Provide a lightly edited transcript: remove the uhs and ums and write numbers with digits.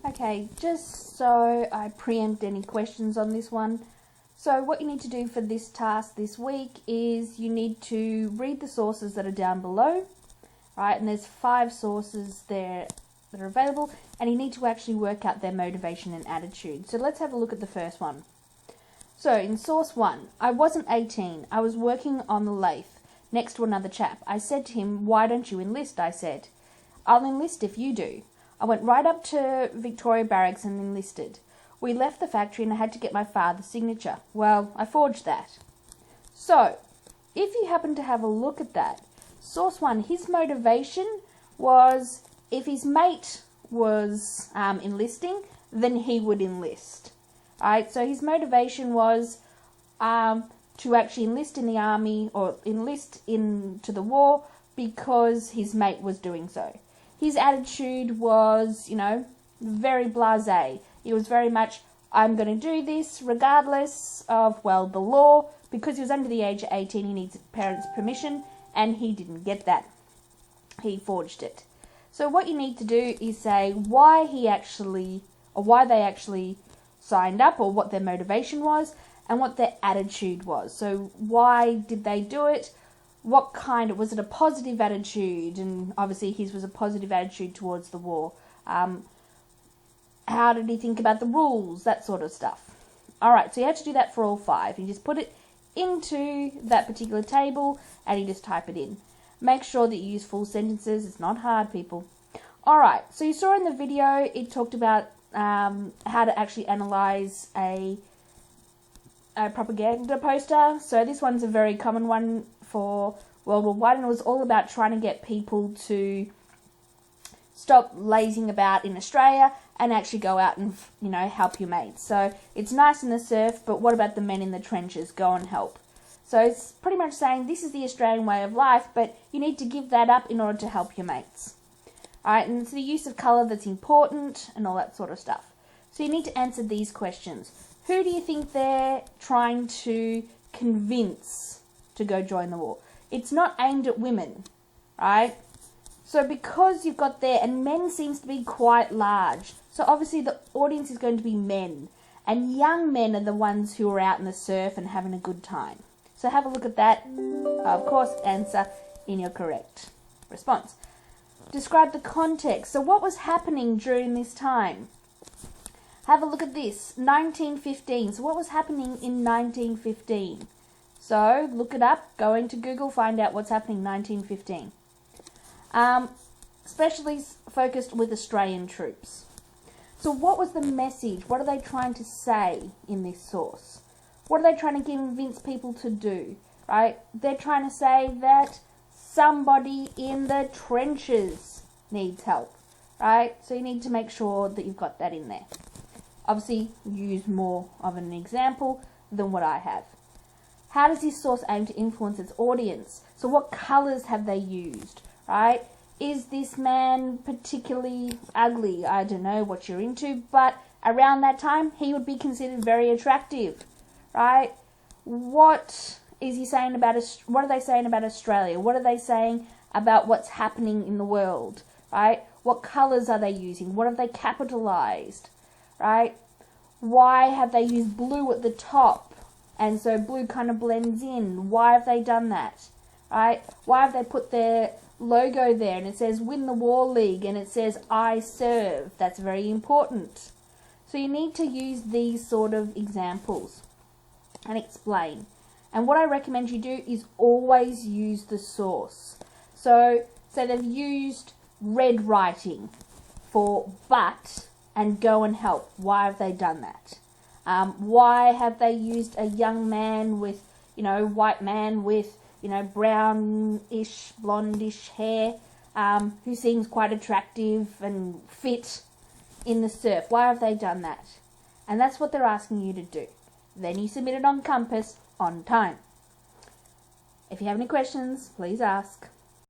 Okay, just so I preempt any questions on this one. So what you need to do for this task this week is you need to read the sources that are down below, right? And there's 5 sources there that are available, and you need to actually work out their motivation and attitude. So let's have a look at the first one. So in source 1, I wasn't 18. I was working on the lathe next to another chap. I said to him, "Why don't you enlist?" I said. "I'll enlist if you do." I went right up to Victoria Barracks and enlisted. We left the factory and I had to get my father's signature. Well, I forged that. So, if you happen to have a look at that, source 1, his motivation was if his mate was enlisting, then he would enlist. Right? So his motivation was to actually enlist in the army or enlist into the war because his mate was doing so. His attitude was, very blasé. It was very much, I'm going to do this regardless of, the law. Because he was under the age of 18, he needs parents' permission, and he didn't get that. He forged it. So what you need to do is say why they actually signed up, or what their motivation was, and what their attitude was. So why did they do it? Was it a positive attitude? And obviously his was a positive attitude towards the war. How did he think about the rules? That sort of stuff. Alright, so you have to do that for all 5. You just put it into that particular table and you just type it in. Make sure that you use full sentences. It's not hard, people. Alright, so you saw in the video it talked about how to actually analyze a propaganda poster. So this one's a very common one for World War I, and it was all about trying to get people to stop lazing about in Australia and actually go out and, help your mates. So it's nice in the surf, but what about the men in the trenches? Go and help. So it's pretty much saying this is the Australian way of life, but you need to give that up in order to help your mates. Alright, and it's the use of colour that's important and all that sort of stuff. So you need to answer these questions. Who do you think they're trying to convince to go join the war? It's not aimed at women, right? So because you've got there, and men seems to be quite large, so obviously the audience is going to be men, and young men are the ones who are out in the surf and having a good time. So have a look at that. Of course, answer in your correct response. Describe the context. So what was happening during this time? Have a look at this, 1915. So what was happening in 1915? So look it up, go into Google, find out what's happening in 1915. Especially focused with Australian troops. So what was the message? What are they trying to say in this source? What are they trying to convince people to do? Right? They're trying to say that somebody in the trenches needs help. Right? So you need to make sure that you've got that in there. Obviously, use more of an example than what I have. How does this source aim to influence its audience? So what colours have they used, right? Is this man particularly ugly? I don't know what you're into, but around that time, he would be considered very attractive, right? What is he saying about, what are they saying about Australia? What are they saying about what's happening in the world, right? What colours are they using? What have they capitalised? Right? Why have they used blue at the top? And so blue kind of blends in. Why have they done that? Right? Why have they put their logo there and it says Win the War League and it says I serve? That's very important. So you need to use these sort of examples and explain. And what I recommend you do is always use the source. So they've used red writing for but and go and help. Why have they done that? Why have they used a young man with, white man with, brownish, blondish hair, who seems quite attractive and fit in the surf? Why have they done that? And that's what they're asking you to do. Then you submit it on Compass on time. If you have any questions, please ask.